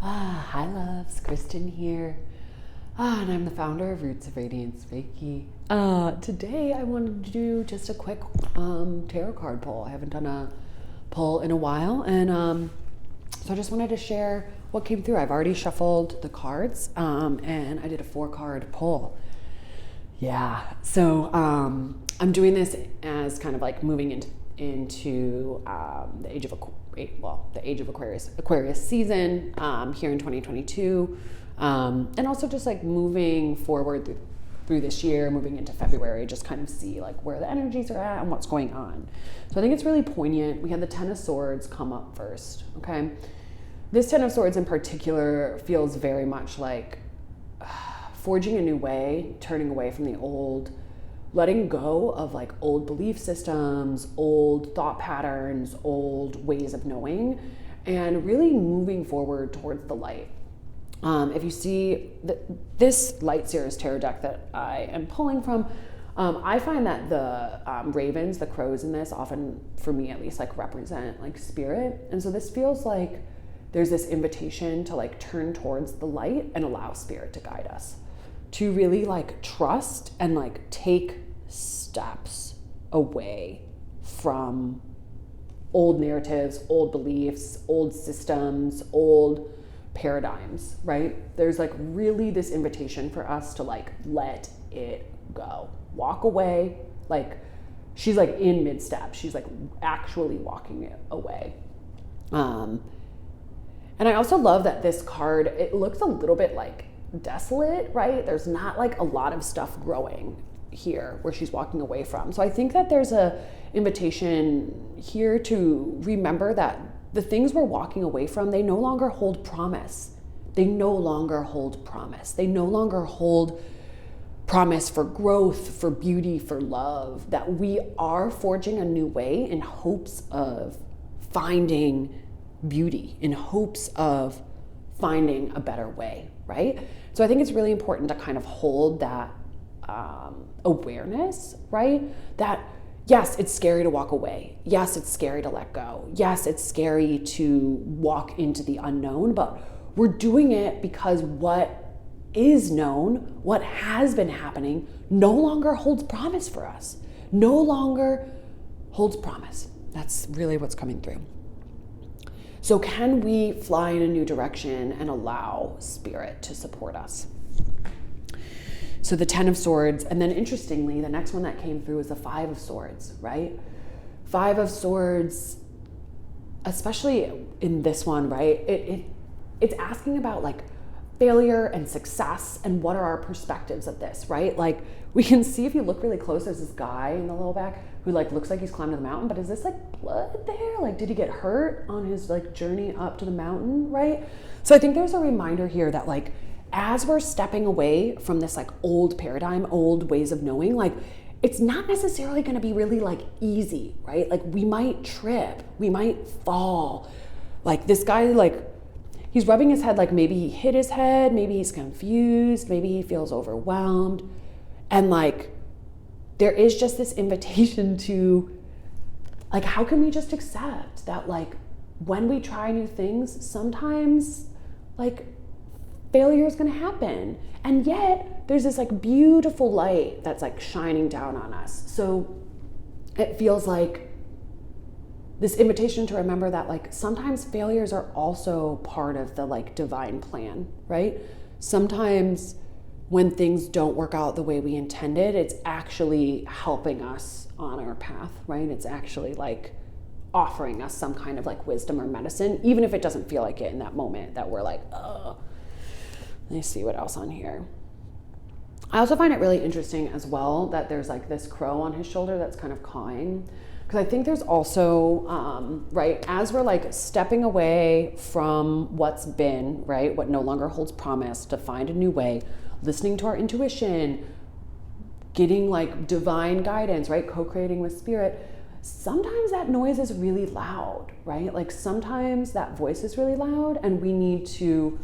Hi loves, Kristen here. And I'm the founder of Roots of Radiance Reiki. Today I wanted to do just a quick tarot card pull. I haven't done a pull in a while, and so I just wanted to share what came through. I've already shuffled the cards, and I did a 4-card pull. Yeah, so I'm doing this as kind of like moving into the age of Aquarius season here in 2022, and also just like moving forward through this year, moving into February, just kind of see like where the energies are at and what's going on. So I think it's really poignant. We had the Ten of Swords come up first, okay? This Ten of Swords in particular feels very much like forging a new way, turning away from the old, letting go of like old belief systems, old thought patterns, old ways of knowing, and really moving forward towards the light. If you see this Light Series tarot deck that I am pulling from, I find that the ravens, the crows in this often, for me at least, like represent like spirit. And so this feels like there's this invitation to like turn towards the light and allow spirit to guide us, to really like trust and like take steps away from old narratives, old beliefs, old systems, old paradigms, right? There's like really this invitation for us to like let it go, walk away. Like she's like in mid-step, she's like actually walking it away. And I also love that this card, it looks a little bit like desolate, right? There's not like a lot of stuff growing here where she's walking away from. So I think that there's a invitation here to remember that the things we're walking away from, they no longer hold promise. They no longer hold promise. They no longer hold promise for growth, for beauty, for love, that we are forging a new way in hopes of finding beauty, in hopes of finding a better way, right? So I think it's really important to kind of hold that awareness, right? That yes, it's scary to walk away. Yes, it's scary to let go. Yes, it's scary to walk into the unknown, but we're doing it because what is known, what has been happening, no longer holds promise for us. No longer holds promise. That's really what's coming through. So can we fly in a new direction and allow spirit to support us? So the Ten of Swords, and then interestingly, the next one that came through is the Five of Swords, right? Five of Swords, especially in this one, right? It's asking about like failure and success and what are our perspectives of this, right? Like we can see if you look really close, there's this guy in the little back who like looks like he's climbed to the mountain, but is this like blood there? Like did he get hurt on his like journey up to the mountain, right? So I think there's a reminder here that like as we're stepping away from this like old paradigm, old ways of knowing, like it's not necessarily going to be really like easy, right? Like we might trip, we might fall. Like this guy, like he's rubbing his head, like maybe he hit his head, maybe he's confused, maybe he feels overwhelmed. And like there is just this invitation to like, how can we just accept that like when we try new things, sometimes like failure is going to happen, and yet there's this like beautiful light that's like shining down on us. So it feels like this invitation to remember that like sometimes failures are also part of the like divine plan, right? Sometimes when things don't work out the way we intended, it's actually helping us on our path, right? It's actually like offering us some kind of like wisdom or medicine, even if it doesn't feel like it in that moment that we're like, oh. Let me see what else on here. I also find it really interesting as well that there's like this crow on his shoulder that's kind of cawing. Because I think there's also, right, as we're like stepping away from what's been, right, what no longer holds promise, to find a new way, listening to our intuition, getting like divine guidance, right, co-creating with spirit, sometimes that noise is really loud, right? Like sometimes that voice is really loud and we need to,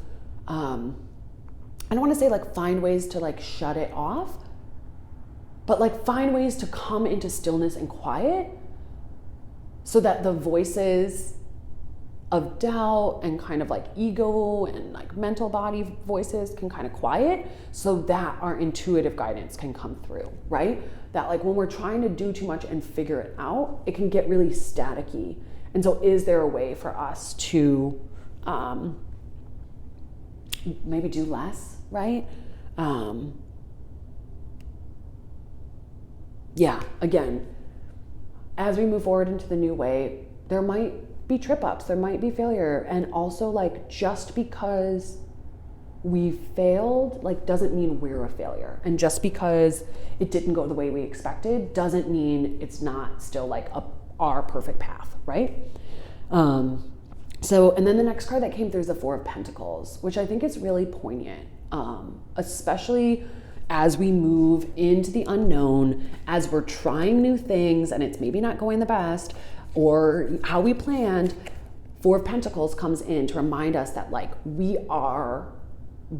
I don't want to say like find ways to like shut it off, but like find ways to come into stillness and quiet so that the voices of doubt and kind of like ego and like mental body voices can kind of quiet so that our intuitive guidance can come through, right? That like when we're trying to do too much and figure it out, it can get really staticky. And so is there a way for us to maybe do less, right? Yeah, again, as we move forward into the new way, there might be trip ups, there might be failure. And also like just because we failed, like doesn't mean we're a failure. And just because it didn't go the way we expected doesn't mean it's not still like our perfect path, right? So, and then the next card that came through is the Four of Pentacles, which I think is really poignant, especially as we move into the unknown, as we're trying new things and it's maybe not going the best or how we planned. Four of Pentacles comes in to remind us that like we are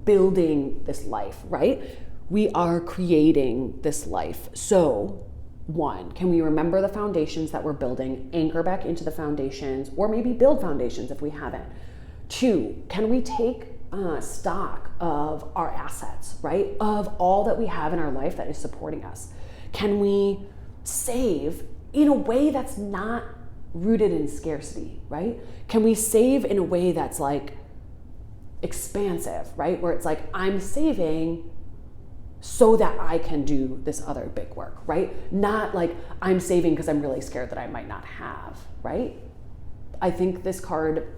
building this life, right? We are creating this life. So one, can we remember the foundations that we're building, anchor back into the foundations, or maybe build foundations if we haven't? Two, can we take stock of our assets, right? Of all that we have in our life that is supporting us. Can we save in a way that's not rooted in scarcity, right? Can we save in a way that's like expansive, right? Where it's like, I'm saving so that I can do this other big work, right? Not like I'm saving because I'm really scared that I might not have, right? I think this card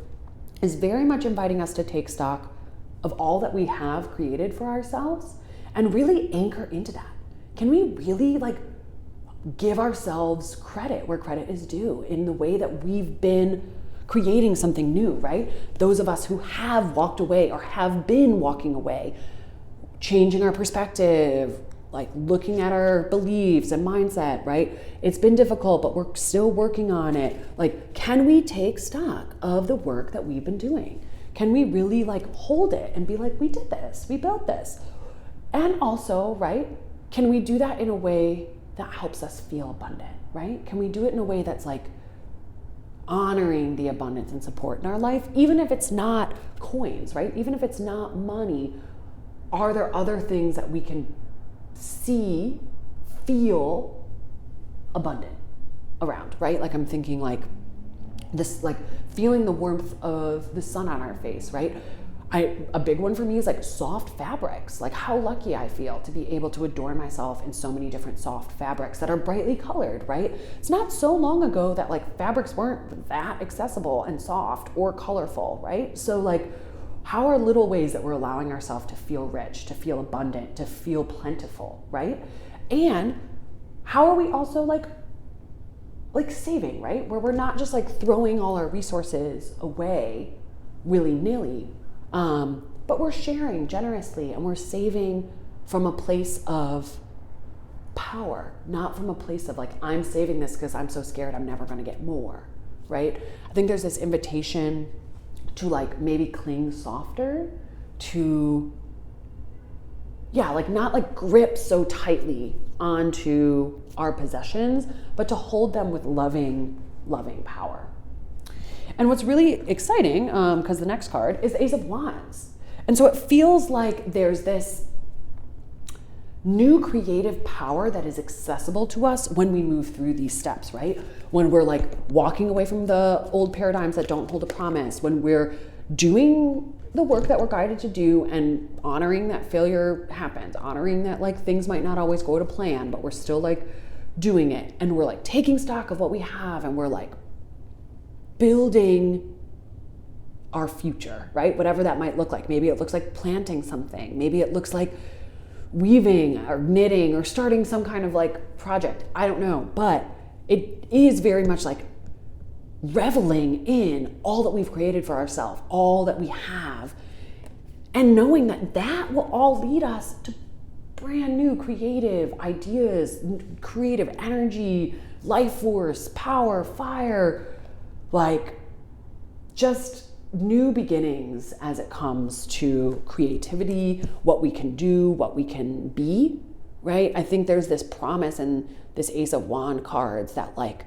is very much inviting us to take stock of all that we have created for ourselves and really anchor into that. Can we really like give ourselves credit where credit is due in the way that we've been creating something new, right? Those of us who have walked away or have been walking away, changing our perspective, like looking at our beliefs and mindset, right? It's been difficult, but we're still working on it. Like, can we take stock of the work that we've been doing? Can we really like hold it and be like, we did this, we built this? And also, right, can we do that in a way that helps us feel abundant, right? Can we do it in a way that's like honoring the abundance and support in our life, even if it's not coins, right? Even if it's not money, are there other things that we can see, feel abundant around, right? Like I'm thinking like this, like feeling the warmth of the sun on our face, right? A big one for me is like soft fabrics, like how lucky I feel to be able to adorn myself in so many different soft fabrics that are brightly colored, right? It's not so long ago that like fabrics weren't that accessible and soft or colorful, right? So like, how are little ways that we're allowing ourselves to feel rich, to feel abundant, to feel plentiful, right? And how are we also like saving, right? Where we're not just like throwing all our resources away willy-nilly, but we're sharing generously and we're saving from a place of power, not from a place of like, I'm saving this because I'm so scared I'm never going to get more, right? I think there's this invitation to like maybe cling softer, to, yeah, like not like grip so tightly onto our possessions, but to hold them with loving power. And what's really exciting, because the next card is the Ace of Wands. And so it feels like there's this new creative power that is accessible to us when we move through these steps, right? When we're like walking away from the old paradigms that don't hold a promise, when we're doing the work that we're guided to do and honoring that failure happens, honoring that like things might not always go to plan, but we're still like doing it. And we're like taking stock of what we have and we're like building our future, right? Whatever that might look like. Maybe it looks like planting something. Maybe it looks like weaving or knitting or starting some kind of like project. I don't know, but it is very much like reveling in all that we've created for ourselves, all that we have, and knowing that that will all lead us to brand new creative ideas, creative energy, life force, power, fire, like just new beginnings as it comes to creativity, what we can do, what we can be, right? I think there's this promise in this Ace of Wands cards that like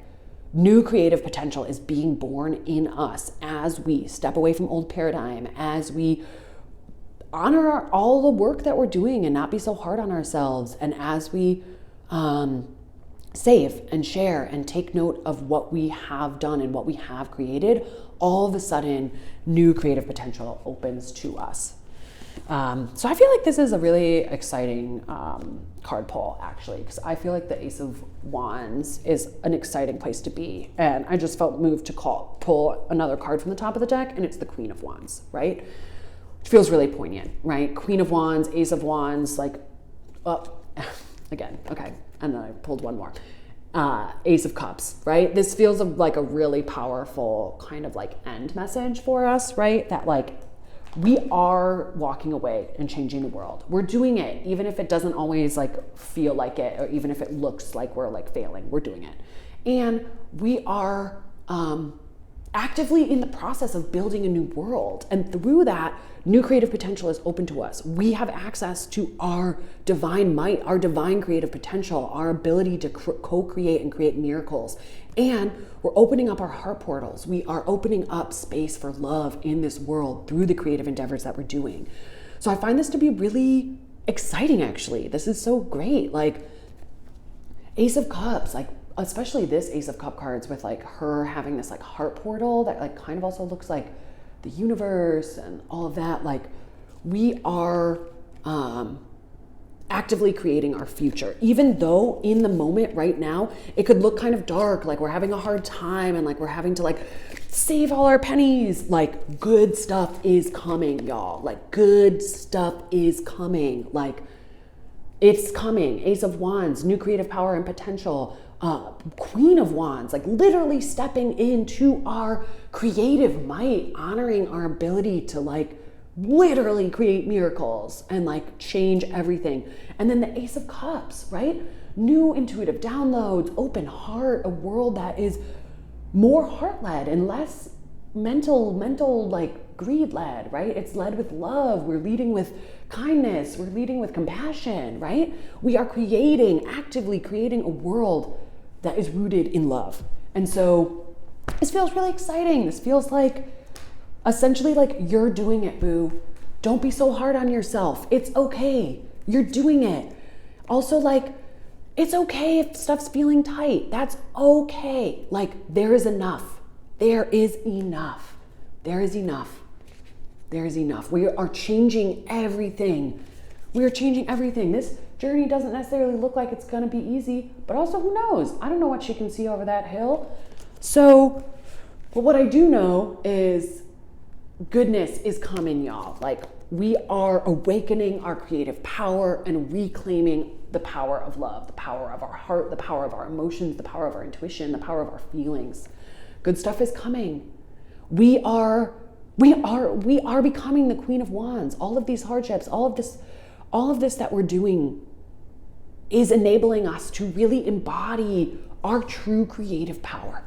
new creative potential is being born in us as we step away from old paradigm, as we honor all the work that we're doing and not be so hard on ourselves, and as we save and share and take note of what we have done and what we have created, all of a sudden new creative potential opens to us. So I feel like this is a really exciting card pull, actually, because I feel like the Ace of Wands is an exciting place to be. And I just felt moved to pull another card from the top of the deck, and it's the Queen of Wands, right? Which feels really poignant, right? Queen of Wands, Ace of Wands, like, again, okay. And then I pulled one more. Ace of Cups, right? This feels like a really powerful kind of like end message for us, right? That like, we are walking away and changing the world. We're doing it, even if it doesn't always like feel like it, or even if it looks like we're like failing, we're doing it. And we are actively in the process of building a new world. And through that, new creative potential is open to us. We have access to our divine might, our divine creative potential, our ability to co-create and create miracles. And we're opening up our heart portals. We are opening up space for love in this world through the creative endeavors that we're doing. So I find this to be really exciting, actually. This is so great. Like Ace of Cups, like especially this Ace of Cup cards with like her having this like heart portal that like kind of also looks like the universe and all of that. Like we are actively creating our future, even though in the moment right now it could look kind of dark, like we're having a hard time and like we're having to like save all our pennies. Like good stuff is coming, y'all. Like good stuff is coming. Like it's coming. Ace of Wands, new creative power and potential. Queen of Wands, like literally stepping into our creative might, honoring our ability to like literally create miracles and like change everything. And then the Ace of Cups, right? New intuitive downloads, open heart, a world that is more heart-led and less mental like greed-led, right? It's led with love. We're leading with kindness. We're leading with compassion, right? We are actively creating a world that is rooted in love. And so this feels really exciting. This feels like essentially like you're doing it, boo. Don't be so hard on yourself. It's okay. You're doing it. Also, like, it's okay if stuff's feeling tight. That's okay. Like, there is enough. There is enough. There is enough. There is enough. We are changing everything. We are changing everything. This journey doesn't necessarily look like it's going to be easy, but also who knows? I don't know what she can see over that hill. So, but what I do know is goodness is coming, y'all. Like we are awakening our creative power and reclaiming the power of love, the power of our heart, the power of our emotions, the power of our intuition, the power of our feelings. Good stuff is coming. We are becoming the Queen of Wands. All of these hardships, all of this that we're doing is enabling us to really embody our true creative power.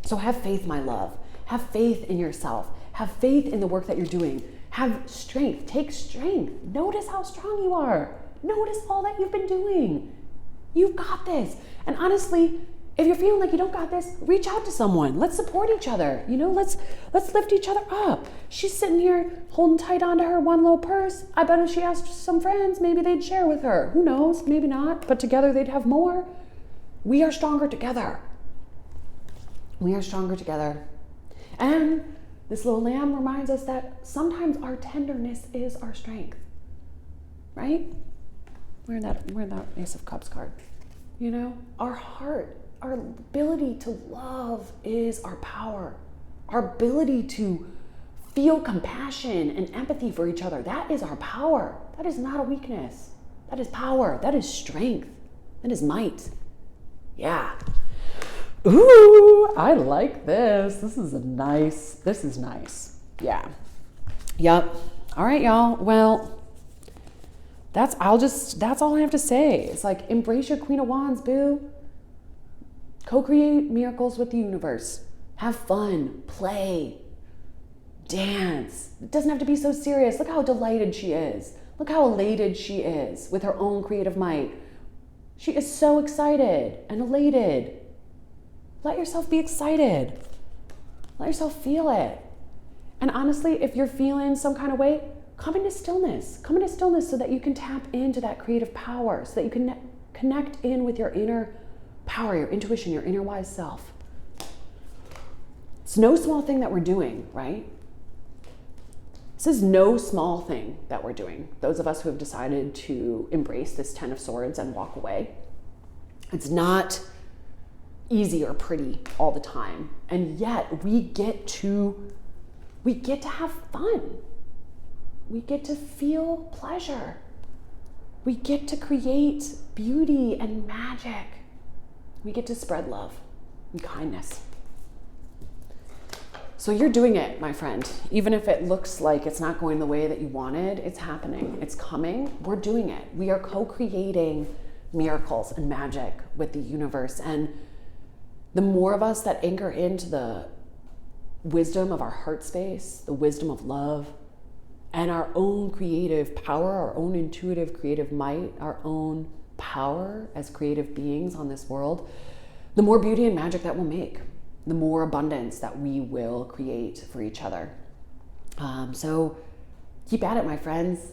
So have faith, my love. Have faith in yourself. Have faith in the work that you're doing. Have strength. Take strength. Notice how strong you are. Notice all that you've been doing. You've got this. And honestly, if you're feeling like you don't got this, reach out to someone. Let's support each other. You know, let's lift each other up. She's sitting here holding tight onto her one little purse. I bet if she asked some friends, maybe they'd share with her. Who knows? Maybe not. But together they'd have more. We are stronger together. We are stronger together. And this little lamb reminds us that sometimes our tenderness is our strength. Right? We're in that Ace of Cups card. You know, our heart, our ability to love is our power. Our ability to feel compassion and empathy for each other, that is our power. That is not a weakness. That is power. That is strength. That is might. Yeah. Ooh, I like this. This is nice. Yeah. Yep. All right, y'all. Well, that's all I have to say. It's like, embrace your Queen of Wands, boo. Co-create miracles with the universe. Have fun, play, dance. It doesn't have to be so serious. Look how delighted she is. Look how elated she is with her own creative might. She is so excited and elated. Let yourself be excited. Let yourself feel it. And honestly, if you're feeling some kind of way, come into stillness. Come into stillness so that you can tap into that creative power, so that you can connect in with your inner power, your intuition, your inner wise self. It's no small thing that we're doing, right? This is no small thing that we're doing. Those of us who have decided to embrace this 10 of Swords and walk away. It's not easy or pretty all the time. And yet we get to have fun. We get to feel pleasure. We get to create beauty and magic. We get to spread love and kindness. So you're doing it, my friend. Even if it looks like it's not going the way that you wanted, it's happening. It's coming. We're doing it. We are co-creating miracles and magic with the universe. And the more of us that anchor into the wisdom of our heart space, the wisdom of love, and our own creative power, our own intuitive creative might, our own power as creative beings on this world, the more beauty and magic that we'll make, the more abundance that we will create for each other. So keep at it, my friends.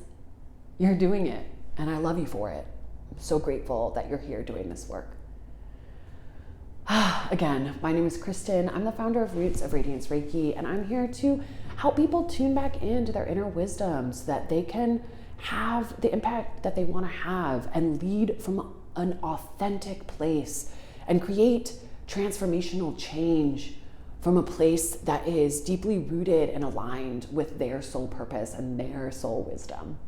You're doing it, and I love you for it. I'm so grateful that you're here doing this work. Again, my name is Kristen. I'm the founder of Roots of Radiance Reiki, and I'm here to help people tune back into their inner wisdom so that they can have the impact that they want to have and lead from an authentic place and create transformational change from a place that is deeply rooted and aligned with their soul purpose and their soul wisdom.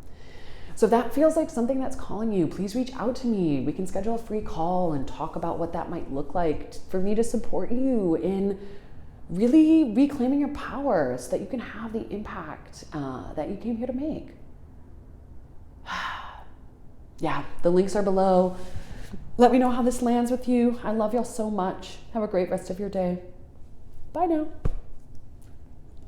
So if that feels like something that's calling you, please reach out to me. We can schedule a free call and talk about what that might look like for me to support you in really reclaiming your power so that you can have the impact that you came here to make. Yeah, the links are below. Let me know how this lands with you. I love y'all so much. Have a great rest of your day. Bye now.